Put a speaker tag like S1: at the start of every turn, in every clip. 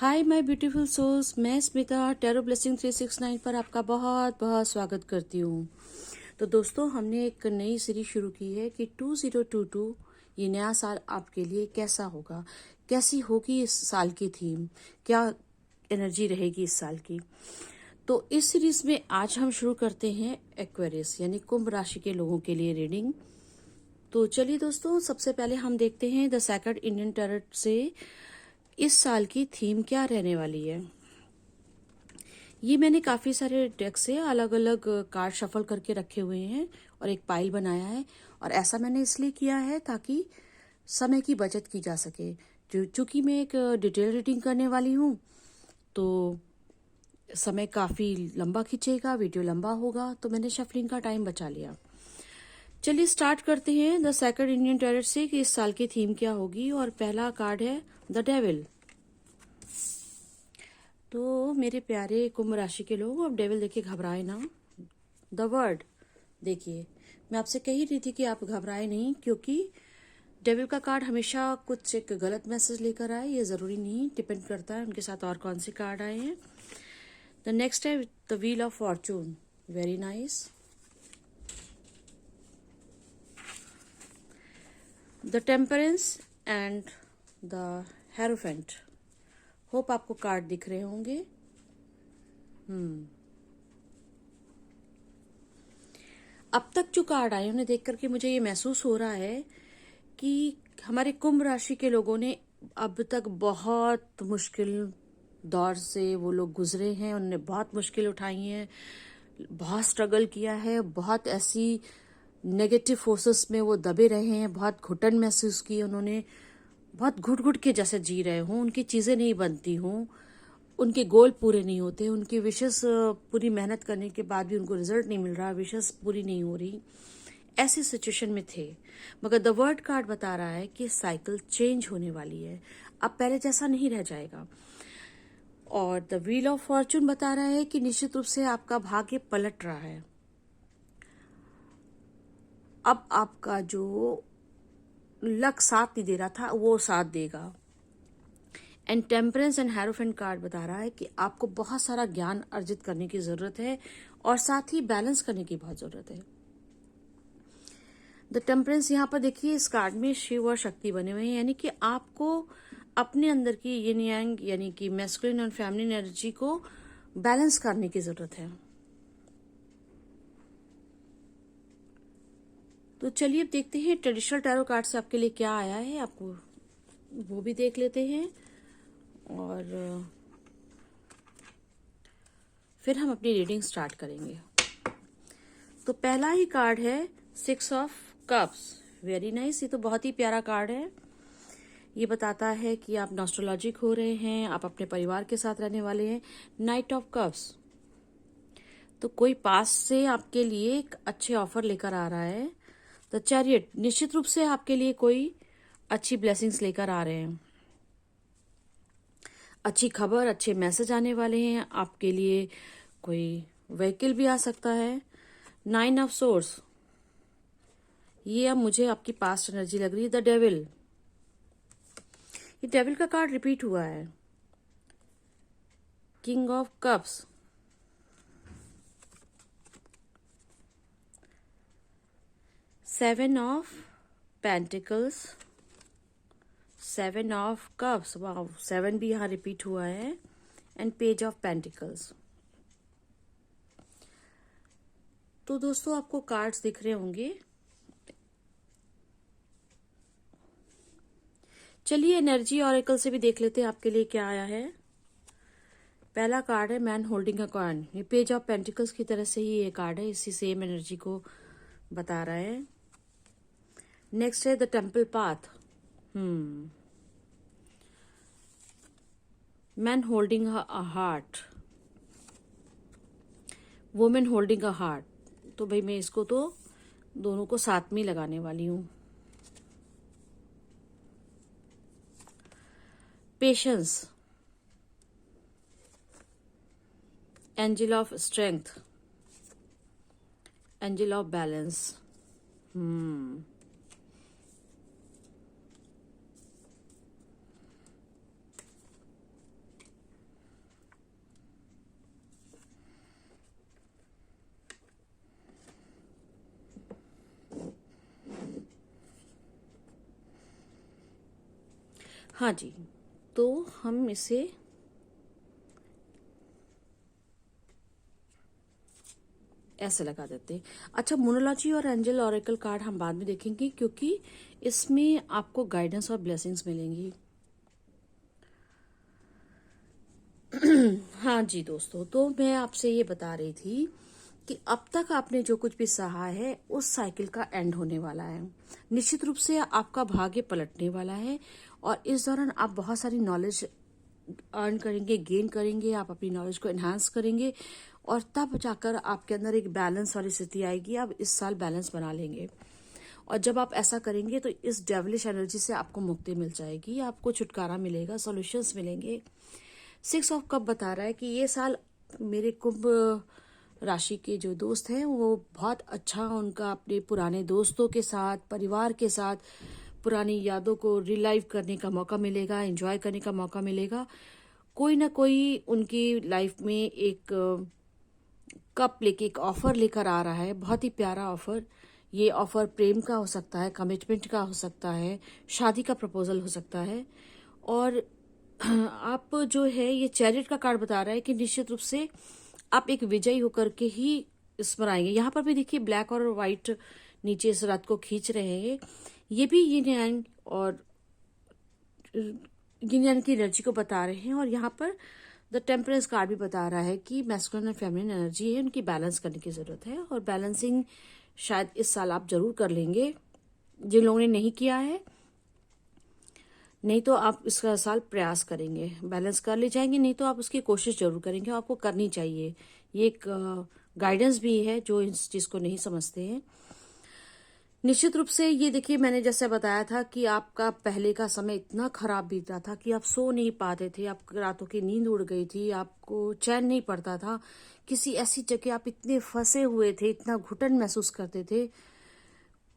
S1: Hi my beautiful souls, मैं Smita tarot blessing 369 पर आपका बहुत बहुत स्वागत करती हूँ। तो दोस्तों, हमने एक नई सीरीज शुरू की है कि 2022 ये नया साल आपके लिए कैसा होगा, कैसी होगी इस साल की थीम, क्या एनर्जी रहेगी इस साल की। तो इस सीरीज में आज हम शुरू करते हैं एक्वेरियस यानी कुंभ राशि के लोगों के लिए रीडिंग। तो चलिए दोस्तों, सबसे पहले हम देखते हैं द सेकंड इंडियन टैरो से इस साल की थीम क्या रहने वाली है। ये मैंने काफ़ी सारे डेक से अलग अलग कार्ड शफल करके रखे हुए हैं और एक पाइल बनाया है। और ऐसा मैंने इसलिए किया है ताकि समय की बचत की जा सके। चूंकि मैं एक डिटेल रीडिंग करने वाली हूँ, तो समय काफ़ी लंबा खींचेगा, वीडियो लंबा होगा, तो मैंने शफलिंग का टाइम बचा लिया। चलिए स्टार्ट करते हैं द सेकंड इंडियन टैरो से कि इस साल की थीम क्या होगी। और पहला कार्ड है द डेविल। तो मेरे प्यारे कुंभ राशि के लोग, अब डेविल देखिए घबराए ना। द वर्ड देखिए, मैं आपसे कह ही रही थी कि आप घबराए नहीं, क्योंकि डेविल का कार्ड हमेशा कुछ एक गलत मैसेज लेकर आए, ये जरूरी नहीं, डिपेंड करता है उनके साथ और कौन से कार्ड आए हैं। द नेक्स्ट है the wheel of Fortune, very nice. The temperance and the hierophant. Hope आपको कार्ड दिख रहे होंगे। अब तक जो कार्ड आए उन्हें देख करके मुझे ये महसूस हो रहा है कि हमारे कुंभ राशि के लोगों ने अब तक बहुत मुश्किल दौर से वो लोग गुजरे हैं, उन्होंने बहुत मुश्किल उठाई हैं, बहुत स्ट्रगल किया है, बहुत ऐसी नेगेटिव फोर्सेस में वो दबे रहे हैं, बहुत घुटन महसूस की उन्होंने, बहुत घुट घुट के जैसे जी रहे हों, उनकी चीज़ें नहीं बनती हों, उनके गोल पूरे नहीं होते, उनकी विशेष पूरी मेहनत करने के बाद भी उनको रिजल्ट नहीं मिल रहा, विशेष पूरी नहीं हो रही, ऐसी सिचुएशन में थे। मगर द वर्ड कार्ड बता रहा है कि साइकिल चेंज होने वाली है, अब पहले जैसा नहीं रह जाएगा। और द व्हील ऑफ फॉर्चून बता रहा है कि निश्चित रूप से आपका भाग्य पलट रहा है। अब आपका जो लक साथ नहीं दे रहा था वो साथ देगा। And temperance and hierophant card बता रहा है कि आपको बहुत सारा ज्ञान अर्जित करने की जरूरत है और साथ ही बैलेंस करने की बहुत जरूरत है। द टेम्परेंस यहाँ पर देखिए, इस कार्ड में शिव और शक्ति बने हुए हैं, यानी कि आपको अपने अंदर की यिन यांग यानी कि मैस्कुलिन और फेमिनिन एनर्जी को बैलेंस करने की जरूरत है। तो चलिए अब देखते हैं ट्रेडिशनल टैरो कार्ड से आपके लिए क्या आया है, आपको वो भी देख लेते हैं और फिर हम अपनी रीडिंग स्टार्ट करेंगे। तो पहला ही कार्ड है 6 ऑफ कप्स, वेरी नाइस। ये तो बहुत ही प्यारा कार्ड है। ये बताता है कि आप नॉस्टोलॉजिक हो रहे हैं, आप अपने परिवार के साथ रहने वाले हैं। नाइट ऑफ कप्स, तो कोई पास से आपके लिए एक अच्छे ऑफर लेकर आ रहा है। द चैरियट, निश्चित रूप से आपके लिए कोई अच्छी ब्लेसिंग्स लेकर आ रहे हैं, अच्छी खबर, अच्छे मैसेज आने वाले हैं आपके लिए, कोई व्हीकल भी आ सकता है। 9 ऑफ सोर्स, ये अब मुझे आपकी पास्ट एनर्जी लग रही है। द डेविल, ये डेविल का कार्ड रिपीट हुआ है। King of cups, seven of pentacles, 7 of cups, वाह 7 भी यहाँ रिपीट हुआ है। And page of pentacles. तो दोस्तों, आपको कार्ड्स दिख रहे होंगे। चलिए एनर्जी ऑरेकल से भी देख लेते हैं आपके लिए क्या आया है। पहला कार्ड है मैन होल्डिंग अ कॉइन। ये पेज ऑफ पेंटिकल्स की तरह से ही ये कार्ड है, इसी सेम एनर्जी को बता रहा है। नेक्स्ट है the temple path. Man holding a heart, women holding a heart. तो भाई मैं इसको तो दोनों को साथ में लगाने वाली हूँ। Patience, angel of strength, angel of balance. हाँ जी, तो हम इसे ऐसे लगा देते हैं। अच्छा, मोनोलॉजी और एंजल ऑरेकल कार्ड हम बाद में देखेंगे, क्योंकि इसमें आपको गाइडेंस और ब्लेसिंग्स मिलेंगी। हाँ जी दोस्तों, तो मैं आपसे ये बता रही थी कि अब तक आपने जो कुछ भी सहा है उस साइकिल का एंड होने वाला है। निश्चित रूप से आपका भाग्य पलटने वाला है और इस दौरान आप बहुत सारी नॉलेज अर्न करेंगे, गेन करेंगे, आप अपनी नॉलेज को एनहांस करेंगे और तब जाकर आपके अंदर एक बैलेंस वाली स्थिति आएगी। आप इस साल बैलेंस बना लेंगे और जब आप ऐसा करेंगे तो इस डेविलिश एनर्जी से आपको मुक्ति मिल जाएगी, आपको छुटकारा मिलेगा, सॉल्यूशंस मिलेंगे। 6 ऑफ कप बता रहा है कि ये साल मेरे कुंभ राशि के जो दोस्त हैं वो बहुत अच्छा, उनका अपने पुराने दोस्तों के साथ, परिवार के साथ पुरानी यादों को रिलाइव करने का मौका मिलेगा, एंजॉय करने का मौका मिलेगा। कोई ना कोई उनकी लाइफ में एक कप लेके, एक ऑफर लेकर आ रहा है, बहुत ही प्यारा ऑफर। ये ऑफर प्रेम का हो सकता है, कमिटमेंट का हो सकता है, शादी का प्रपोजल हो सकता है। और आप जो है, ये चैरिट का कार्ड बता रहा है कि निश्चित रूप से आप एक विजयी होकर के ही इस पर आएंगे। यहाँ पर भी देखिए ब्लैक और व्हाइट नीचे इस रथ को खींच रहे हैं। ये भी यिन यांग और यिन यांग की एनर्जी को बता रहे हैं। और यहाँ पर द टेम्परेंस कार्ड भी बता रहा है कि मैस्कुलिन और फेमिनिन एनर्जी है, उनकी बैलेंस करने की जरूरत है और बैलेंसिंग शायद इस साल आप जरूर कर लेंगे। जिन लोगों ने नहीं किया है, नहीं तो आप इसका साल प्रयास करेंगे, बैलेंस कर ले जाएंगे, नहीं तो आप उसकी कोशिश जरूर करेंगे, आपको करनी चाहिए। ये एक गाइडेंस भी है जो इस चीज को नहीं समझते हैं। निश्चित रूप से ये देखिए, मैंने जैसे बताया था कि आपका पहले का समय इतना खराब बीत रहा था कि आप सो नहीं पाते थे, आप रातों की नींद उड़ गई थी, आपको चैन नहीं पड़ता था, किसी ऐसी जगह आप इतने फंसे हुए थे, इतना घुटन महसूस करते थे।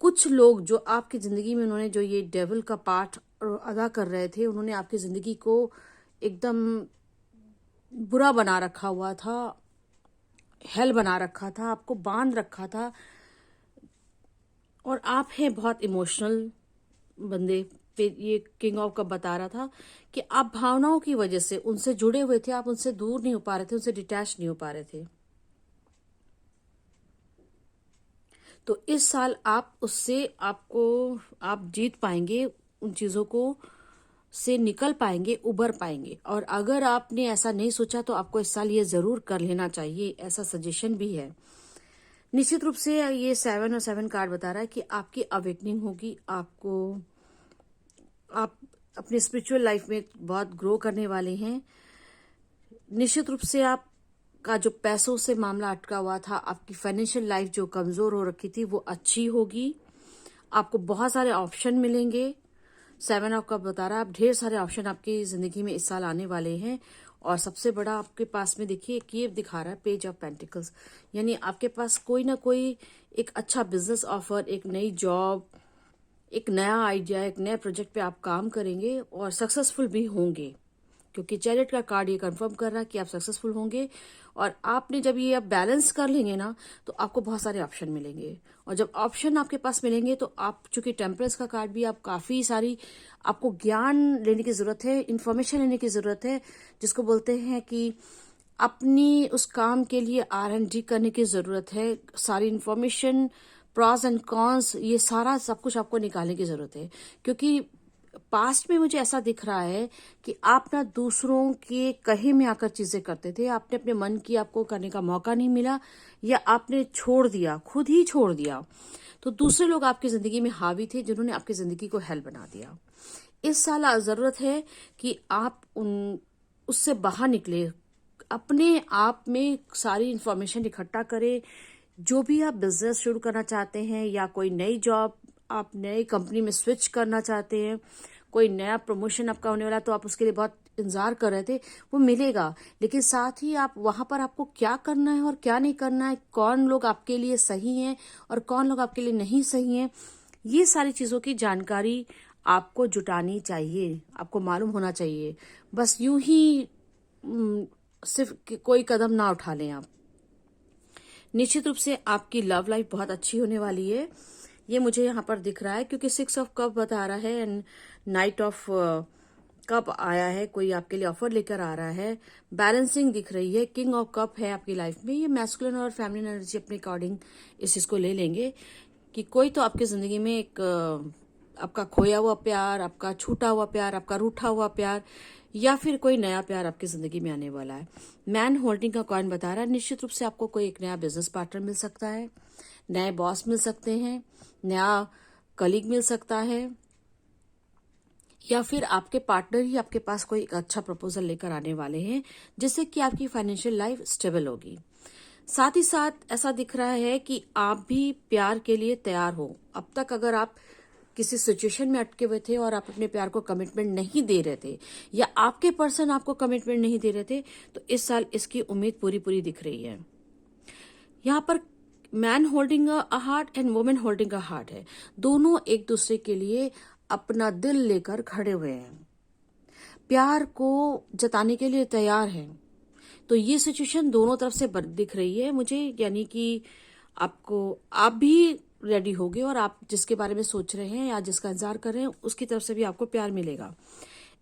S1: कुछ लोग जो आपकी जिंदगी में, उन्होंने जो ये डेविल का पार्ट अदा कर रहे थे, उन्होंने आपकी जिंदगी को एकदम बुरा बना रखा हुआ था, हेल बना रखा था, आपको बांध रखा था। और आप हैं बहुत इमोशनल बंदे पे। ये किंग ऑफ कप बता रहा था कि आप भावनाओं की वजह से उनसे जुड़े हुए थे, आप उनसे दूर नहीं हो पा रहे थे, उनसे डिटैच नहीं हो पा रहे थे। तो इस साल आप उससे, आप जीत पाएंगे, उन चीजों को से निकल पाएंगे, उबर पाएंगे। और अगर आपने ऐसा नहीं सोचा तो आपको इस साल ये जरूर कर लेना चाहिए, ऐसा सजेशन भी है। निश्चित रूप से ये 7 और 7 कार्ड बता रहा है कि आपकी अवेकनिंग होगी, आप अपने स्पिरिचुअल लाइफ में बहुत ग्रो करने वाले हैं। निश्चित रूप से आपका जो पैसों से मामला अटका हुआ था, आपकी फाइनेंशियल लाइफ जो कमजोर हो रखी थी, वो अच्छी होगी। आपको बहुत सारे ऑप्शन मिलेंगे। 7 ऑफ कप बता रहा है, आप ढेर सारे ऑप्शन आपकी जिंदगी में इस साल आने वाले हैं। और सबसे बड़ा आपके पास में देखिए ये दिखा रहा है पेज ऑफ पेंटिकल्स, यानी आपके पास कोई ना कोई एक अच्छा बिजनेस ऑफर, एक नई जॉब, एक नया आइडिया, एक नए प्रोजेक्ट पे आप काम करेंगे और सक्सेसफुल भी होंगे, क्योंकि चैरिट का कार्ड ये कंफर्म कर रहा है कि आप सक्सेसफुल होंगे। और आपने जब ये आप बैलेंस कर लेंगे ना, तो आपको बहुत सारे ऑप्शन मिलेंगे। और जब ऑप्शन आपके पास मिलेंगे तो आप, चूंकि टेम्परेंस का कार्ड भी, आप काफी सारी, आपको ज्ञान लेने की जरूरत है, इंफॉर्मेशन लेने की जरूरत है, जिसको बोलते हैं कि अपनी उस काम के लिए R&D करने की जरूरत है। सारी इंफॉर्मेशन, प्रॉस एंड कॉन्स, ये सारा सब कुछ आपको निकालने की जरूरत है। क्योंकि पास्ट में मुझे ऐसा दिख रहा है कि आप ना दूसरों के कहे में आकर चीजें करते थे, आपने अपने मन की, आपको करने का मौका नहीं मिला, या आपने छोड़ दिया, खुद ही छोड़ दिया। तो दूसरे लोग आपकी जिंदगी में हावी थे, जिन्होंने आपकी जिंदगी को हेल बना दिया। इस साल जरूरत है कि आप उससे बाहर निकले, अपने आप में सारी इंफॉर्मेशन इकट्ठा करें। जो भी आप बिजनेस शुरू करना चाहते हैं, या कोई नई जॉब, आप नई कंपनी में स्विच करना चाहते हैं, कोई नया प्रमोशन आपका होने वाला, तो आप उसके लिए बहुत इंतजार कर रहे थे, वो मिलेगा। लेकिन साथ ही आप वहां पर आपको क्या करना है और क्या नहीं करना है, कौन लोग आपके लिए सही हैं और कौन लोग आपके लिए नहीं सही हैं, ये सारी चीजों की जानकारी आपको जुटानी चाहिए, आपको मालूम होना चाहिए। बस यूं ही सिर्फ कोई कदम ना उठा लें आप। निश्चित रूप से आपकी लव लाइफ बहुत अच्छी होने वाली है, ये मुझे यहाँ पर दिख रहा है, क्योंकि 6 ऑफ कप बता रहा है एंड नाइट ऑफ कप आया है, कोई आपके लिए ऑफर लेकर आ रहा है, बैलेंसिंग दिख रही है, किंग ऑफ कप है आपकी लाइफ में। ये मैस्कुलिन और फेमिनिन एनर्जी अपने अकॉर्डिंग इस चीज को ले लेंगे कि कोई तो आपकी जिंदगी में एक आपका खोया हुआ प्यार, आपका छूटा हुआ प्यार, आपका रूठा हुआ प्यार, या फिर कोई नया प्यार आपकी जिंदगी में आने वाला है। मैन होल्डिंग का कॉइन बता रहा है निश्चित रूप से आपको कोई एक नया बिजनेस पार्टनर मिल सकता है, नए बॉस मिल सकते हैं, नया कलीग मिल सकता है, या फिर आपके पार्टनर ही आपके पास कोई एक अच्छा प्रपोजल लेकर आने वाले हैं जिससे कि आपकी फाइनेंशियल लाइफ स्टेबल होगी। साथ ही साथ ऐसा दिख रहा है कि आप भी प्यार के लिए तैयार हो। अब तक अगर आप किसी सिचुएशन में अटके हुए थे और आप अपने प्यार को कमिटमेंट नहीं दे रहे थे, या आपके पर्सन आपको कमिटमेंट नहीं दे रहे थे, तो इस साल इसकी उम्मीद पूरी पूरी दिख रही है। यहाँ पर man holding a heart and women holding a heart है, दोनों एक दूसरे के लिए अपना दिल लेकर खड़े हुए हैं, प्यार को जताने के लिए तैयार हैं। तो ये सिचुएशन दोनों तरफ से दिख रही है मुझे, यानी कि आप भी रेडी होगे और आप जिसके बारे में सोच रहे हैं या जिसका इंतजार कर रहे हैं उसकी तरफ से भी आपको प्यार मिलेगा।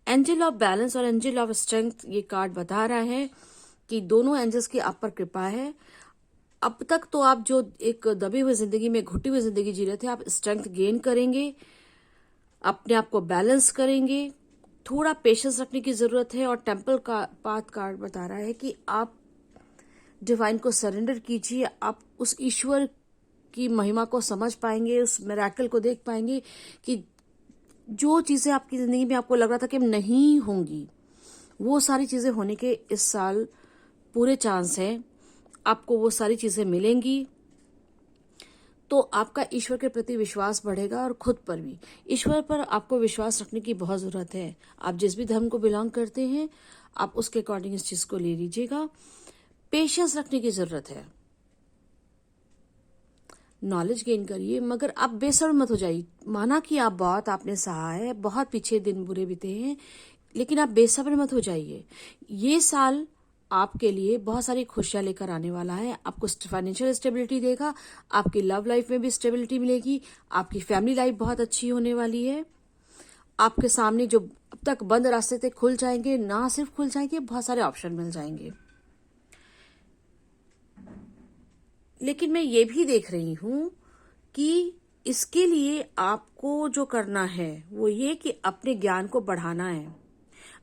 S1: एंजल ऑफ बैलेंस और एंजल ऑफ स्ट्रेंथ ये कार्ड बता रहा है कि दोनों एंजल्स की आप पर कृपा है। अब तक तो आप जो एक दबी हुई जिंदगी में घुटी हुई जिंदगी जी रहे थे, आप स्ट्रेंथ गेन करेंगे, अपने आप को बैलेंस करेंगे। थोड़ा पेशेंस रखने की जरूरत है। और टेम्पल का पाथ कार्ड बता रहा है कि आप डिवाइन को सरेंडर कीजिए, आप उस ईश्वर की महिमा को समझ पाएंगे, उस मिरेकल को देख पाएंगे कि जो चीजें आपकी जिंदगी में आपको लग रहा था कि नहीं होंगी, वो सारी चीजें होने के इस साल पूरे चांस हैं। आपको वो सारी चीजें मिलेंगी। तो आपका ईश्वर के प्रति विश्वास बढ़ेगा और खुद पर भी। ईश्वर पर आपको विश्वास रखने की बहुत जरूरत है। आप जिस भी धर्म को बिलोंग करते हैं, आप उसके अकॉर्डिंग इस चीज को ले लीजिएगा। पेशेंस रखने की जरूरत है, नॉलेज गेन करिए, मगर आप बेसब्र मत हो जाइए। माना कि आपने सहा है, बहुत पीछे दिन बुरे बीते हैं, लेकिन आप बेसब्र मत हो जाइए। ये साल आपके लिए बहुत सारी खुशियां लेकर आने वाला है। आपको फाइनेंशियल स्टेबिलिटी देगा, आपकी लव लाइफ में भी स्टेबिलिटी मिलेगी, आपकी फैमिली लाइफ बहुत अच्छी होने वाली है। आपके सामने जो अब तक बंद रास्ते थे खुल जाएंगे, ना सिर्फ खुल जाएंगे, बहुत सारे ऑप्शन मिल जाएंगे। लेकिन मैं ये भी देख रही हूं कि इसके लिए आपको जो करना है वो ये कि अपने ज्ञान को बढ़ाना है,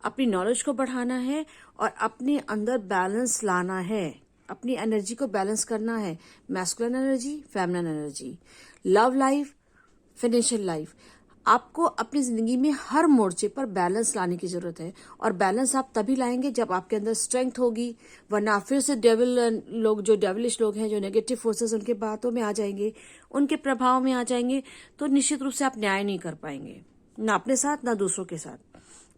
S1: अपनी नॉलेज को बढ़ाना है और अपने अंदर बैलेंस लाना है, अपनी एनर्जी को बैलेंस करना है। Masculine energy, feminine energy, love life, financial life. आपको अपनी जिंदगी में हर मोर्चे पर बैलेंस लाने की जरूरत है। और बैलेंस आप तभी लाएंगे जब आपके अंदर स्ट्रेंथ होगी, वरना फिर से जो डेविलिश लोग हैं, जो नेगेटिव फोर्सेस उनके बातों में आ जाएंगे, उनके प्रभाव में आ जाएंगे, तो निश्चित रूप से आप न्याय नहीं कर पाएंगे, ना अपने साथ ना दूसरों के साथ।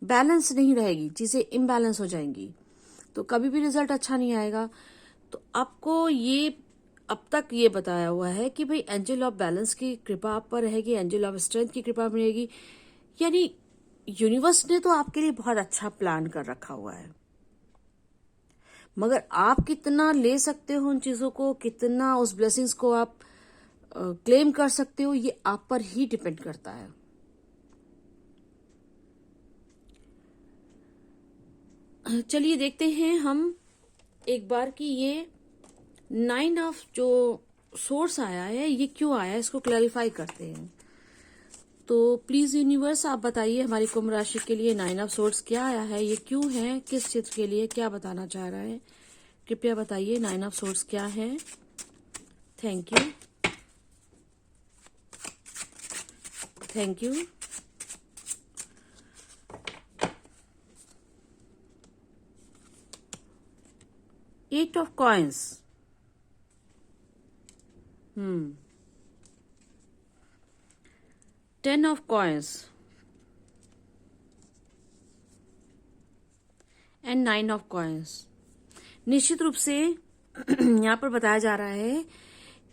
S1: बैलेंस नहीं रहेगी, चीजें इम्बैलेंस हो जाएंगी, तो कभी भी रिजल्ट अच्छा नहीं आएगा। तो आपको ये अब तक ये बताया हुआ है कि भाई एंजल ऑफ बैलेंस की कृपा आप पर रहेगी, एंजल ऑफ स्ट्रेंथ की कृपा मिलेगी। यानी यूनिवर्स ने तो आपके लिए बहुत अच्छा प्लान कर रखा हुआ है, मगर आप कितना ले सकते हो उन चीजों को, कितना उस ब्लेसिंग्स को आप क्लेम कर सकते हो, ये आप पर ही डिपेंड करता है। चलिए देखते हैं हम एक बार कि ये 9 ऑफ जो सोर्स आया है ये क्यों आया है, इसको क्लैरिफाई करते हैं। तो प्लीज यूनिवर्स आप बताइए हमारी कुंभ राशि के लिए 9 ऑफ सोर्स क्या आया है, ये क्यों है, किस चित्र के लिए, क्या बताना चाह रहा है, कृपया बताइए। 9 ऑफ सोर्स क्या है। Thank you, thank you. Eight of coins, 10 of coins and 9 of coins. निश्चित रूप से यहाँ पर बताया जा रहा है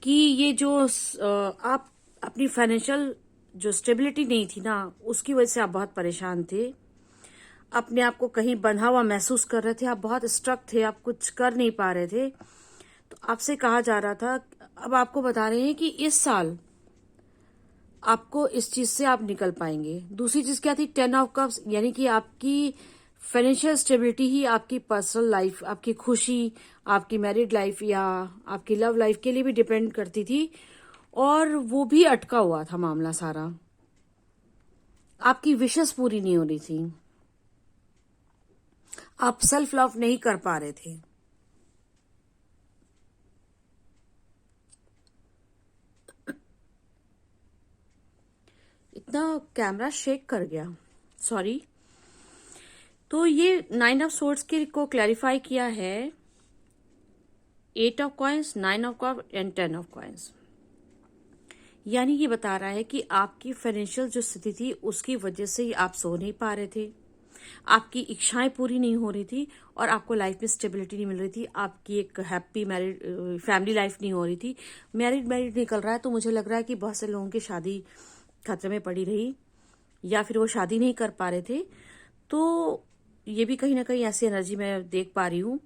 S1: कि ये जो आप अपनी फाइनेंशियल जो स्टेबिलिटी नहीं थी ना, उसकी वजह से आप बहुत परेशान थे, अपने आप को कहीं बंधा हुआ महसूस कर रहे थे, आप बहुत स्ट्रक थे, आप कुछ कर नहीं पा रहे थे। तो आपसे कहा जा रहा था, अब आपको बता रहे हैं कि इस साल आपको इस चीज से आप निकल पाएंगे। दूसरी चीज क्या थी, 10 ऑफ कप्स, यानी कि आपकी फाइनेंशियल स्टेबिलिटी ही आपकी पर्सनल लाइफ, आपकी खुशी, आपकी मैरिड लाइफ या आपकी लव लाइफ के लिए भी डिपेंड करती थी, और वो भी अटका हुआ था मामला सारा। आपकी विशेस पूरी नहीं हो रही थी, आप सेल्फ लव नहीं कर पा रहे थे। इतना कैमरा शेक कर गया, सॉरी। तो ये 9 ऑफ सोर्ड्स के को क्लैरिफाई किया है 8 of coins, 9 of cup and 10 of coins. यानी ये बता रहा है कि आपकी फाइनेंशियल जो स्थिति थी उसकी वजह से ही आप सो नहीं पा रहे थे, आपकी इच्छाएं पूरी नहीं हो रही थी, और आपको लाइफ में स्टेबिलिटी नहीं मिल रही थी, आपकी एक हैप्पी मैरिड फैमिली लाइफ नहीं हो रही थी। मैरिड निकल रहा है तो मुझे लग रहा है कि बहुत से लोगों की शादी खतरे में पड़ी रही, या फिर वो शादी नहीं कर पा रहे थे। तो ये भी कहीं ना कहीं ऐसी एनर्जी मैं देख पा रही हूं।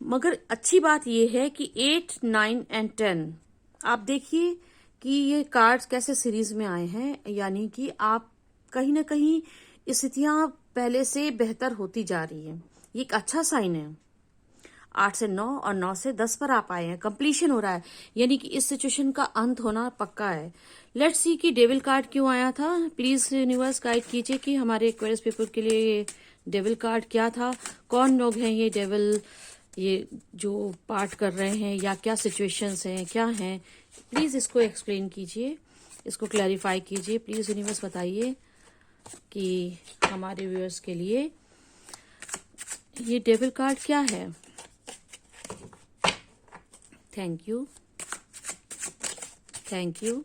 S1: मगर अच्छी बात यह है कि 8, 9 एंड 10, आप देखिए कि ये कार्ड्स कैसे सीरीज में आए हैं, यानी कि आप कहीं ना कहीं स्थितियां पहले से बेहतर होती जा रही है। ये एक अच्छा साइन है। 8 से 9 और 9 से 10 पर आप आए हैं, कंप्लीशन हो रहा है, यानी कि इस सिचुएशन का अंत होना पक्का है। लेट्स सी कि डेविल कार्ड क्यों आया था। प्लीज यूनिवर्स गाइड कीजिए कि हमारे एक्वेरियस पीपल के लिए ये डेविल कार्ड क्या था, कौन लोग हैं ये डेविल, ये जो पार्ट कर रहे हैं, या क्या सिचुएशंस हैं, क्या हैं। प्लीज इसको एक्सप्लेन कीजिए, इसको क्लैरिफाई कीजिए। प्लीज यूनिवर्स बताइए कि हमारे व्यूअर्स के लिए ये डेविल कार्ड क्या है। Thank you, thank you.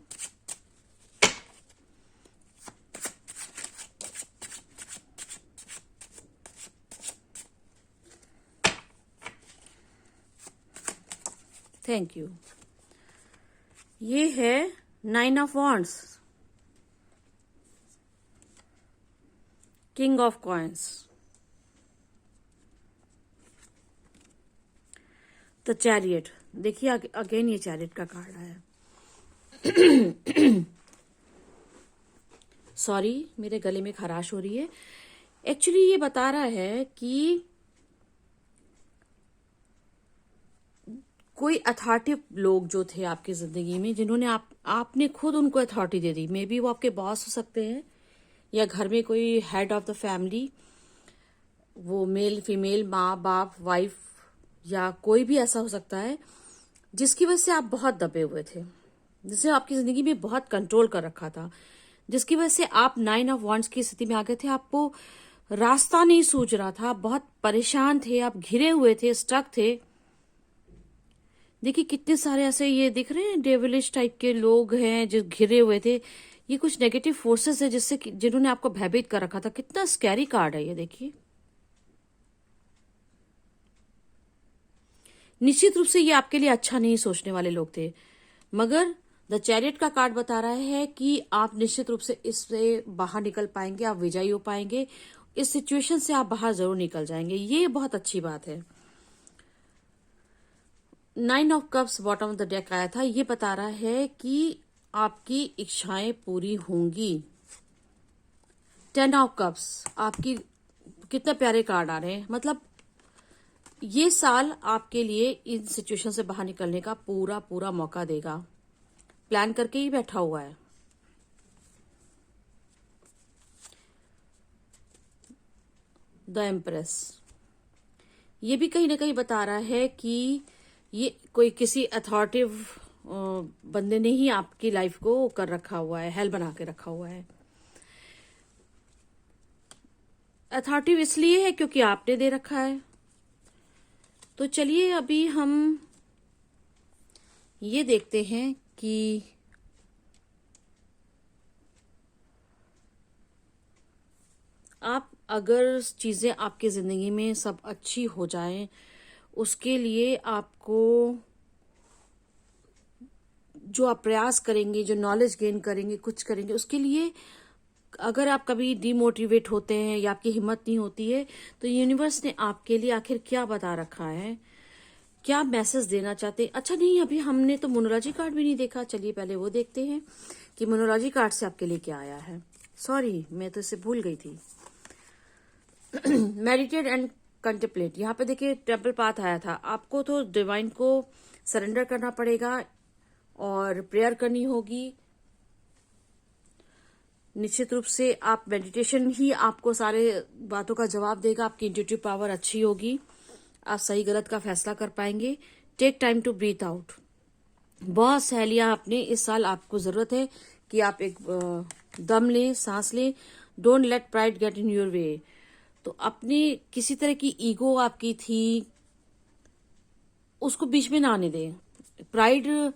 S1: Thank you. ये है 9 of wands, king of coins, the chariot. देखिए अगेन ये चैरियट का कार्ड आया। सॉरी, मेरे गले में खराश हो रही है। एक्चुअली ये बता रहा है कि कोई अथॉरिटी लोग जो थे आपकी जिंदगी में, जिन्होंने आपने खुद उनको authority they the. May be वो आपके बॉस हो सकते हैं, या घर में कोई हेड ऑफ द फैमिली, वो मेल फीमेल, माँ बाप, वाइफ, या कोई भी ऐसा हो सकता है जिसकी वजह से आप बहुत दबे हुए थे, जिसने आपकी जिंदगी में बहुत कंट्रोल कर रखा था, जिसकी वजह से आप 9 ऑफ वॉन्ड्स की स्थिति में आ गए थे। आपको रास्ता नहीं सूझ रहा था, बहुत परेशान थे, आप घिरे हुए थे, स्टक थे। देखिए कितने सारे ऐसे ये दिख रहे हैं डेविलिश टाइप के लोग हैं जो घिरे हुए थे। ये कुछ नेगेटिव फोर्सेस है जिन्होंने आपको भयभीत कर रखा था। कितना स्कैरी कार्ड है ये, देखिए। निश्चित रूप से ये आपके लिए अच्छा नहीं सोचने वाले लोग थे, मगर द चैरियट का कार्ड बता रहा है कि आप निश्चित रूप से इससे बाहर निकल पाएंगे, आप विजयी हो पाएंगे, इस सिचुएशन से आप बाहर जरूर निकल जाएंगे। ये बहुत अच्छी बात है। 9 of cups bottom of the deck आया था। ये बता रहा है कि आपकी इच्छाएं पूरी होंगी। 10 ऑफ कप्स, आपकी कितने प्यारे कार्ड आ रहे हैं। मतलब ये साल आपके लिए इन सिचुएशन से बाहर निकलने का पूरा पूरा मौका देगा। प्लान करके ही बैठा हुआ है। द एम्प्रेस, ये भी कहीं ना कहीं बता रहा है कि ये कोई किसी अथॉरिटिव बंदे ने ही आपकी लाइफ को कर रखा हुआ है, हेल बना के रखा हुआ है। अथॉरिटिव इसलिए है क्योंकि आपने दे रखा है। तो चलिए अभी हम ये देखते हैं कि आप अगर चीजें आपकी जिंदगी में सब अच्छी हो जाएं, उसके लिए आपको जो आप प्रयास करेंगे, जो नॉलेज गेन करेंगे, कुछ करेंगे, उसके लिए अगर आप कभी डिमोटिवेट होते हैं या आपकी हिम्मत नहीं होती है, तो यूनिवर्स ने आपके लिए आखिर क्या बता रखा है, क्या मैसेज देना चाहते हैं। अच्छा नहीं, अभी हमने तो मोनोलॉजी कार्ड भी नहीं देखा, चलिए पहले वो देखते हैं कि मोनोलॉजी कार्ड से आपके लिए क्या आया है। सॉरी, मैं तो इसे भूल गई थी। मेडिटेट एंड कंटेम्पलेट, यहाँ पे देखिए टेम्पल पाथ आया था। आपको तो डिवाइन को सरेंडर करना पड़ेगा और प्रेयर करनी होगी। निश्चित रूप से आप मेडिटेशन ही आपको सारे बातों का जवाब देगा। आपकी इंट्यूटिव पावर अच्छी होगी, आप सही गलत का फैसला कर पाएंगे। Take time to breathe out, बहुत सहेलियां अपने इस साल आपको जरूरत है कि आप एक दम लें, सांस लें। Don't let pride get in your way. तो अपनी किसी तरह की ईगो आपकी थी, उसको बीच में ना आने दें। प्राइड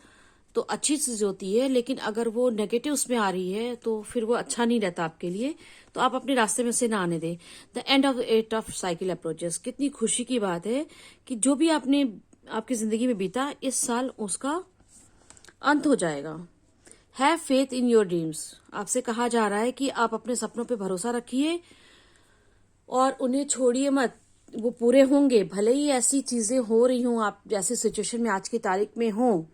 S1: तो अच्छी चीज होती है, लेकिन अगर वो नेगेटिव उसमें आ रही है तो फिर वो अच्छा नहीं रहता आपके लिए। तो आप अपने रास्ते में से ना आने दें। The end of A tough cycle approaches, कितनी खुशी की बात है कि जो भी आपने आपकी जिंदगी में बीता, इस साल उसका अंत हो जाएगा। Have faith in your dreams, आपसे कहा जा रहा है कि आप अपने सपनों पे भरोसा रखिए और उन्हें छोड़िए मत। वो पूरे होंगे, भले ही ऐसी चीजें हो रही हों, आप जैसी सिचुएशन में आज की तारीख में हो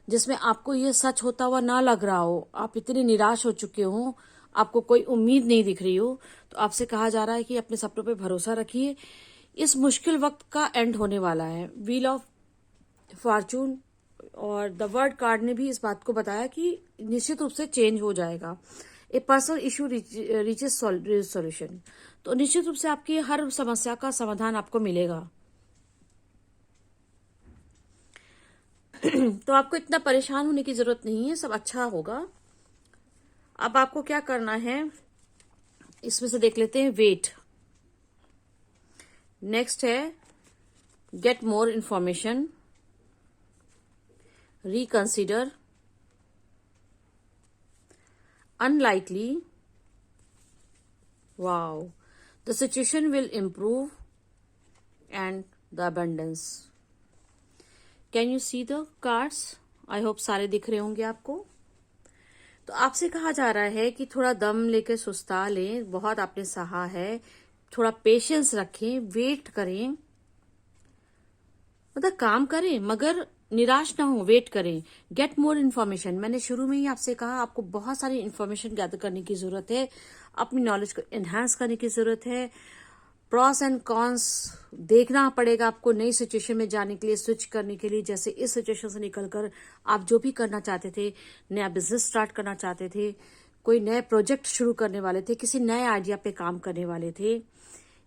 S1: जिसमें आपको ये सच होता हुआ ना लग रहा हो, आप इतने निराश हो चुके हो, आपको कोई उम्मीद नहीं दिख रही हो, तो आपसे कहा जा रहा है कि अपने सपनों पे भरोसा रखिए। इस मुश्किल वक्त का एंड होने वाला है। व्हील ऑफ फॉर्चून और द वर्ल्ड कार्ड ने भी इस बात को बताया कि निश्चित रूप से चेंज हो जाएगा। ए पर्सनल इशू रीचेस सॉल्यूशन, तो निश्चित रूप से आपकी हर समस्या का समाधान आपको मिलेगा। तो आपको इतना परेशान होने की जरूरत नहीं है, सब अच्छा होगा। अब आपको क्या करना है, इसमें से देख लेते हैं। वेट, नेक्स्ट है get more information, reconsider, unlikely, wow, the situation will improve and the abundance. Can you see the cards? I hope सारे दिख रहे होंगे आपको। तो आपसे कहा जा रहा है कि थोड़ा दम लेकर सुस्ता लें, बहुत आपने सहा है, थोड़ा पेशेंस रखें, वेट करें, मतलब काम करें मगर निराश ना हो, वेट करें। गेट मोर इन्फॉर्मेशन, मैंने शुरू में ही आपसे कहा आपको बहुत सारी इन्फॉर्मेशन गैदर करने की जरूरत है, अपनी नॉलेज को एनहांस करने की जरूरत है। प्रॉस एंड कॉन्स देखना पड़ेगा आपको नई सिचुएशन में जाने के लिए, स्विच करने के लिए। जैसे इस सिचुएशन से निकलकर आप जो भी करना चाहते थे, नया बिजनेस स्टार्ट करना चाहते थे, कोई नए प्रोजेक्ट शुरू करने वाले थे, किसी नए आइडिया पे काम करने वाले थे,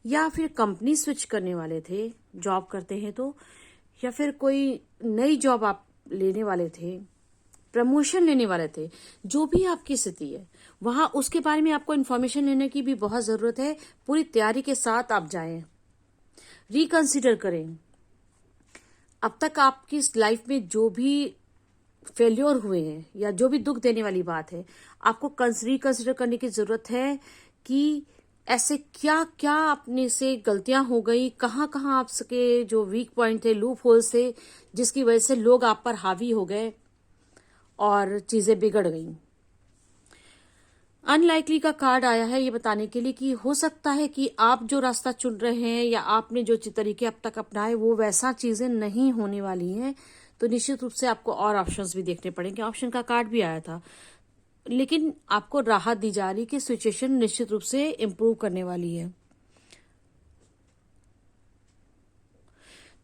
S1: या फिर कंपनी स्विच करने वाले थे, जॉब करते हैं तो, या फिर कोई नई जॉब आप लेने वाले थे, प्रमोशन लेने वाले थे, जो भी आपकी स्थिति है वहां उसके बारे में आपको इन्फॉर्मेशन लेने की भी बहुत जरूरत है। पूरी तैयारी के साथ आप जाएं, रिकंसिडर करें। अब तक आपकी लाइफ में जो भी फेल्योर हुए हैं या जो भी दुख देने वाली बात है, आपको रिकंसिडर करने की जरूरत है कि ऐसे क्या क्या अपने से गलतियां हो गई, कहाँ कहाँ आपके जो वीक पॉइंट थे, लूप होल्स थे, जिसकी वजह से लोग आप पर हावी हो गए और चीजें बिगड़ गई। अनलाइकली का कार्ड आया है ये बताने के लिए कि हो सकता है कि आप जो रास्ता चुन रहे हैं या आपने जो तरीके अब तक अपनाए वो वैसा चीजें नहीं होने वाली हैं। तो निश्चित रूप से आपको और ऑप्शंस भी देखने पड़ेंगे। ऑप्शन का कार्ड भी आया था, लेकिन आपको राहत दी जा रही कि सिचुएशन निश्चित रूप से इम्प्रूव करने वाली है।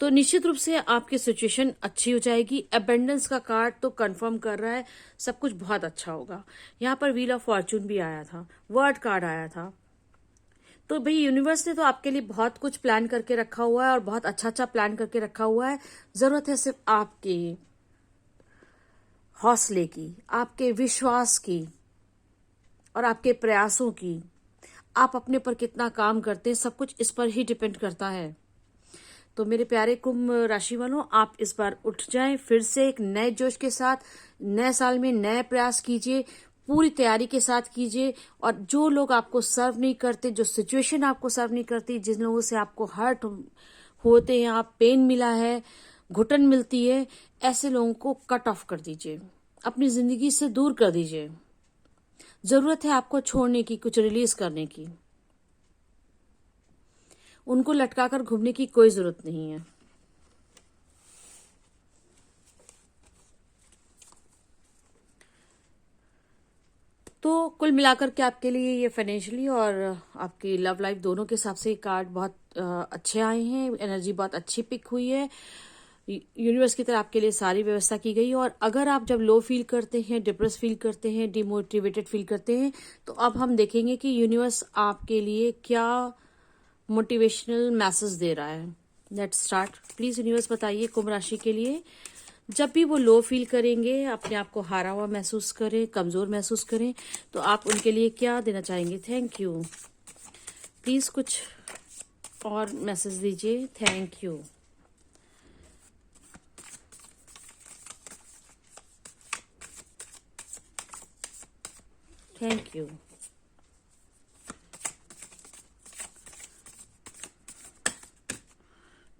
S1: तो निश्चित रूप से आपकी सिचुएशन अच्छी हो जाएगी। अबेंडेंस का कार्ड तो कंफर्म कर रहा है सब कुछ बहुत अच्छा होगा। यहाँ पर व्हील ऑफ फॉर्चून भी आया था, वर्ड कार्ड आया था। तो भाई यूनिवर्स ने तो आपके लिए बहुत कुछ प्लान करके रखा हुआ है और बहुत अच्छा अच्छा प्लान करके रखा हुआ है। जरूरत है सिर्फ आपके हौसले की, आपके विश्वास की और आपके प्रयासों की। आप अपने पर कितना काम करते हैं, सब कुछ इस पर ही डिपेंड करता है। तो मेरे प्यारे कुंभ राशि वालों, आप इस बार उठ जाएं, फिर से एक नए जोश के साथ नए साल में नए प्रयास कीजिए, पूरी तैयारी के साथ कीजिए। और जो लोग आपको सर्व नहीं करते, जो सिचुएशन आपको सर्व नहीं करती, जिन लोगों से आपको हर्ट होते हैं, आप पेन मिला है, घुटन मिलती है, ऐसे लोगों को कट ऑफ कर दीजिए, अपनी जिंदगी से दूर कर दीजिए। जरूरत है आपको छोड़ने की, कुछ रिलीज करने की। उनको लटकाकर घूमने की कोई जरूरत नहीं है। कुल मिलाकर के आपके लिए ये फाइनेंशियली और आपकी लव लाइफ दोनों के हिसाब से ये कार्ड बहुत अच्छे आए हैं। एनर्जी बहुत अच्छी पिक हुई है। यूनिवर्स की तरफ आपके लिए सारी व्यवस्था की गई। और अगर आप जब लो फील करते हैं, डिप्रेस फील करते हैं, डिमोटिवेटेड फील करते हैं, तो अब हम देखेंगे कि यूनिवर्स आपके लिए क्या मोटिवेशनल मैसेज दे रहा है। Let's start. प्लीज यूनिवर्स बताइए कुंभ राशि के लिए, जब भी वो लो फील करेंगे, अपने आप को हारा हुआ महसूस करें, कमजोर महसूस करें, तो आप उनके लिए क्या देना चाहेंगे। Thank you. प्लीज कुछ और मैसेज दीजिए। Thank you. Thank you.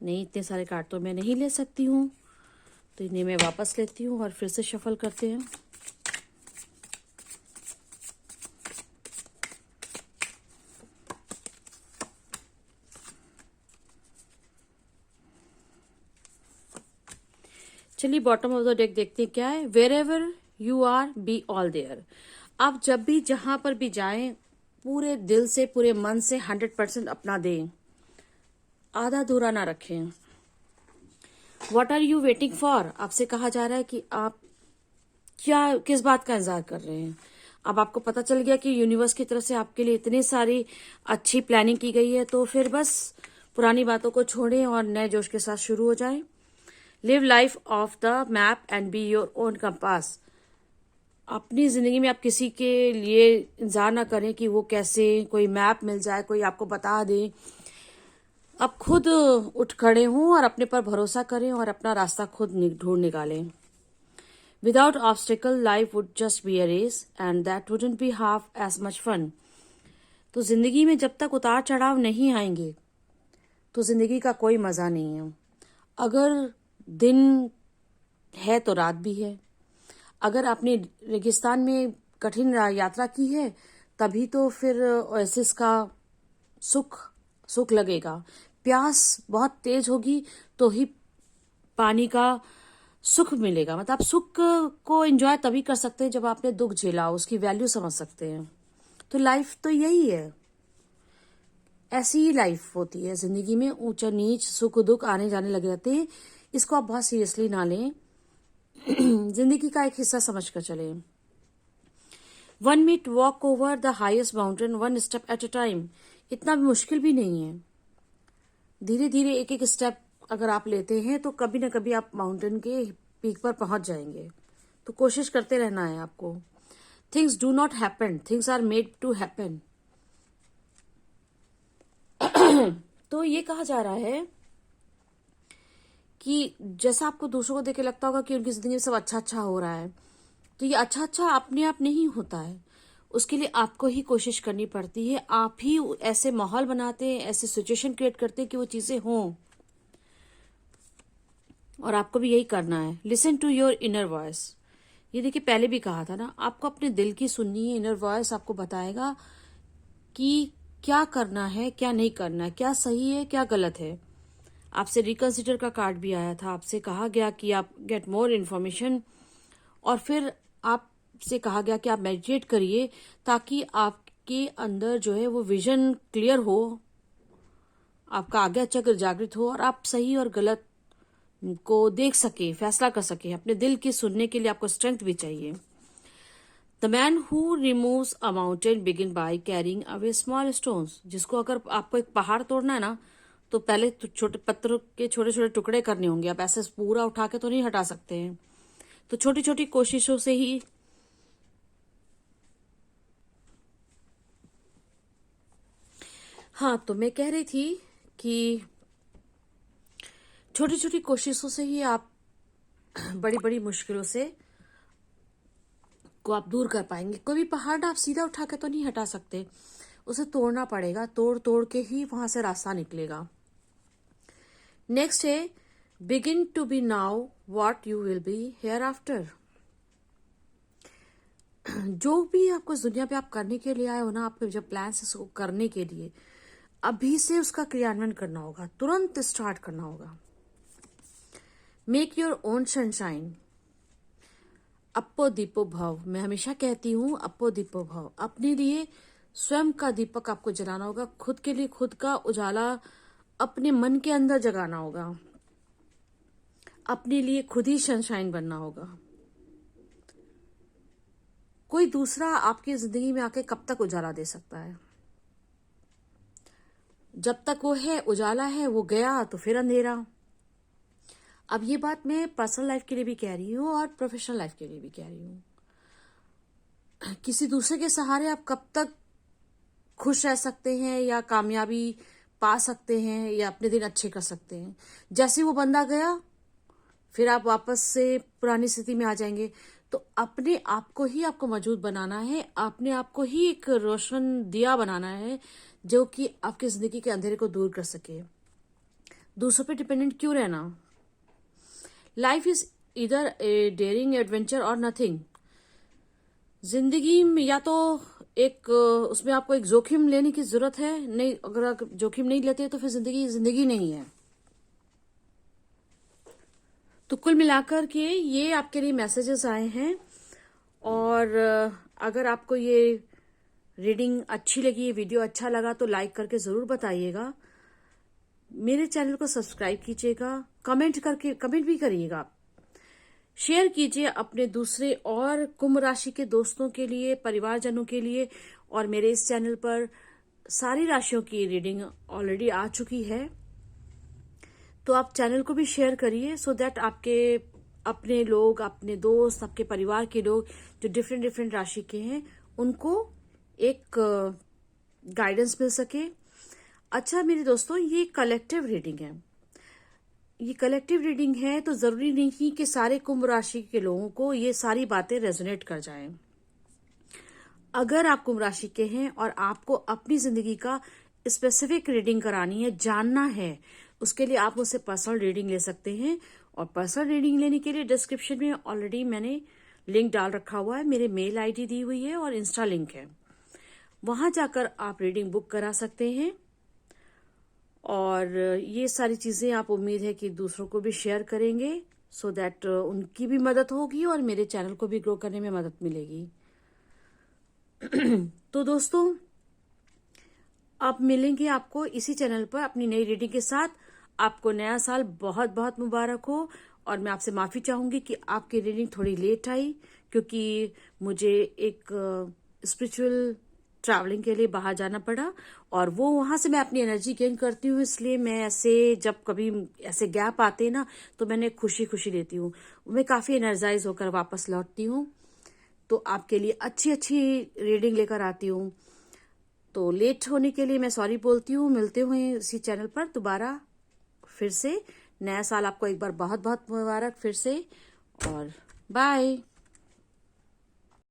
S1: नहीं, इतने सारे कार्ड तो मैं नहीं ले सकती हूँ, तो इन्हें मैं वापस लेती हूँ और फिर से शफल करते हैं। चलिए बॉटम ऑफ द डेक देखते हैं क्या है। Wherever you are be all there. आप जब भी जहां पर भी जाएं, पूरे दिल से, पूरे मन से 100% अपना दें, आधा अधूरा ना रखें। What are you waiting for. आपसे कहा जा रहा है कि आप क्या, किस बात का इंतजार कर रहे हैं। अब आपको पता चल गया कि यूनिवर्स की तरफ से आपके लिए इतनी सारी अच्छी प्लानिंग की गई है, तो फिर बस पुरानी बातों को छोड़ें और नए जोश के साथ शुरू हो जाएं। Live life of the map and be your own compass. अपनी जिंदगी में आप किसी के लिए इंतजार ना करें कि वो कैसे, कोई मैप मिल जाए, कोई आपको बता दे। आप खुद उठ खड़े हों और अपने पर भरोसा करें और अपना रास्ता खुद ढूंढ निकालें। Without obstacle life would just be a race and that wouldn't be half as much fun. तो जिंदगी में जब तक उतार चढ़ाव नहीं आएंगे, तो जिंदगी का कोई मजा नहीं है। अगर दिन है तो रात भी है। अगर आपने रेगिस्तान में कठिन यात्रा की है, तभी तो फिर ओएसिस का सुख लगेगा। प्यास बहुत तेज होगी तो ही पानी का सुख मिलेगा। मतलब आप सुख को एंजॉय तभी कर सकते हैं जब आपने दुख झेला, उसकी वैल्यू समझ सकते हैं। तो लाइफ तो यही है, ऐसी ही लाइफ होती है। जिंदगी में ऊंचा नीच, सुख दुख आने जाने लगे रहते हैं। इसको आप बहुत सीरियसली ना लें। जिंदगी का एक हिस्सा समझकर चले। One meet walk over the highest mountain one step at a time. इतना भी मुश्किल भी नहीं है। धीरे धीरे एक एक स्टेप अगर आप लेते हैं, तो कभी ना कभी आप माउंटेन के पीक पर पहुंच जाएंगे। तो कोशिश करते रहना है आपको। Things do not happen, things are made to happen. तो ये कहा जा रहा है कि जैसा आपको दूसरों को देख के लगता होगा कि उनकी जिंदगी में सब अच्छा अच्छा हो रहा है, तो ये अच्छा अच्छा अपने आप नहीं होता है। उसके लिए आपको ही कोशिश करनी पड़ती है। आप ही ऐसे माहौल बनाते हैं, ऐसे सिचुएशन क्रिएट करते हैं कि वो चीजें हों। और आपको भी यही करना है। Listen to your inner voice. ये देखिए, पहले भी कहा था ना, आपको अपने दिल की सुननी है। इनर वॉइस आपको बताएगा कि क्या करना है, क्या नहीं करना है, क्या सही है, क्या गलत है। आपसे रिकंसिडर का कार्ड भी आया था। आपसे कहा गया कि आप गेट मोर इन्फॉर्मेशन, और फिर आपसे कहा गया कि आप मेडिटेट करिए, ताकि आपके अंदर जो है वो विजन क्लियर हो, आपका आज्ञा चक्र जागृत हो और आप सही और गलत को देख सके, फैसला कर सके। अपने दिल की सुनने के लिए आपको स्ट्रेंथ भी चाहिए। The man who removes a mountain begin by carrying away small stones. जिसको अगर आपको एक पहाड़ तोड़ना है ना, तो पहले तो छोटे पत्थरों के छोटे छोटे टुकड़े करने होंगे। आप ऐसे पूरा उठा के तो नहीं हटा सकते हैं। तो छोटी छोटी कोशिशों से ही हाँ, तो मैं कह रही थी कि छोटी छोटी कोशिशों से ही आप बड़ी बड़ी मुश्किलों से को आप दूर कर पाएंगे। कोई भी पहाड़ आप सीधा उठा के तो नहीं हटा सकते, उसे तोड़ना पड़ेगा। तोड़ तोड़ के ही वहां से रास्ता निकलेगा। नेक्स्ट है, begin to be now what you will be hereafter. जो भी आपको इस दुनिया पे आप करने के लिए आए हो ना, आपके जब प्लान है उसको करने के लिए, अभी से उसका क्रियान्वयन करना होगा, तुरंत स्टार्ट करना होगा। Make your own sunshine. अप्पो दीपो भव। मैं हमेशा कहती हूँ अप्पो दीपो भव। अपने लिए स्वयं का दीपक आपको जलाना होगा, खुद के लिए खुद का उजाला अपने मन के अंदर जगाना होगा, अपने लिए खुद ही सनशाइन बनना होगा। कोई दूसरा आपकी जिंदगी में आके कब तक उजाला दे सकता है? जब तक वो है उजाला है, वो गया तो फिर अंधेरा। अब ये बात मैं पर्सनल लाइफ के लिए भी कह रही हूँ और प्रोफेशनल लाइफ के लिए भी कह रही हूँ। किसी दूसरे के सहारे आप कब तक खुश रह सकते हैं या कामयाबी पा सकते हैं या अपने दिन अच्छे कर सकते हैं? जैसे वो बंदा गया फिर आप वापस से पुरानी स्थिति में आ जाएंगे। तो अपने आप को ही आपको मजबूत बनाना है, अपने आप को ही एक रोशन दिया बनाना है जो कि आपकी जिंदगी के अंधेरे को दूर कर सके। दूसरों पे डिपेंडेंट क्यों रहना? लाइफ इज इधर ए डेयरिंग एडवेंचर और नथिंग। जिंदगी में या तो एक उसमें आपको एक जोखिम लेने की जरूरत है, नहीं अगर आप जोखिम नहीं लेते तो फिर जिंदगी नहीं है। तो कुल मिलाकर के ये आपके लिए मैसेजेस आए हैं। और अगर आपको ये रीडिंग अच्छी लगी, ये वीडियो अच्छा लगा तो लाइक करके जरूर बताइएगा। मेरे चैनल को सब्सक्राइब कीजिएगा, कमेंट भी करिएगा, शेयर कीजिए अपने दूसरे और कुंभ राशि के दोस्तों के लिए, परिवारजनों के लिए। और मेरे इस चैनल पर सारी राशियों की रीडिंग ऑलरेडी आ चुकी है, तो आप चैनल को भी शेयर करिए सो दैट आपके अपने लोग, अपने दोस्त, आपके परिवार के लोग जो डिफरेंट राशि के हैं उनको एक गाइडेंस मिल सके। अच्छा मेरे दोस्तों, ये कलेक्टिव रीडिंग है। ये कलेक्टिव रीडिंग है तो जरूरी नहीं कि सारे कुंभ राशि के लोगों को ये सारी बातें रेजोनेट कर जाएं। अगर आप कुंभ राशि के हैं और आपको अपनी जिंदगी का स्पेसिफिक रीडिंग करानी है, जानना है, उसके लिए आप मुझसे पर्सनल रीडिंग ले सकते हैं। और पर्सनल रीडिंग लेने के लिए डिस्क्रिप्शन में ऑलरेडी मैंने लिंक डाल रखा हुआ है, मेरे मेल आईडी दी हुई है और इंस्टा लिंक है, वहां जाकर आप रीडिंग बुक करा सकते हैं। और ये सारी चीजें आप उम्मीद है कि दूसरों को भी शेयर करेंगे सो दैट उनकी भी मदद होगी और मेरे चैनल को भी ग्रो करने में मदद मिलेगी। तो दोस्तों, आप मिलेंगे आपको इसी चैनल पर अपनी नई रीडिंग के साथ। आपको नया साल बहुत बहुत मुबारक हो। और मैं आपसे माफी चाहूंगी कि आपकी रीडिंग थोड़ी लेट आई, क्योंकि मुझे एक स्पिरिचुअल ट्रैवलिंग के लिए बाहर जाना पड़ा और वो वहां से मैं अपनी एनर्जी गेन करती हूँ। इसलिए मैं ऐसे जब कभी ऐसे गैप आते हैं ना तो मैंने खुशी लेती हूँ, मैं काफी एनर्जाइज होकर वापस लौटती हूँ। तो आपके लिए अच्छी रीडिंग लेकर आती हूँ। तो लेट होने के लिए मैं सॉरी बोलती हूँ। मिलते हुए इसी चैनल पर दोबारा फिर से। नया साल आपको एक बार बहुत बहुत मुबारक फिर से, और बाय।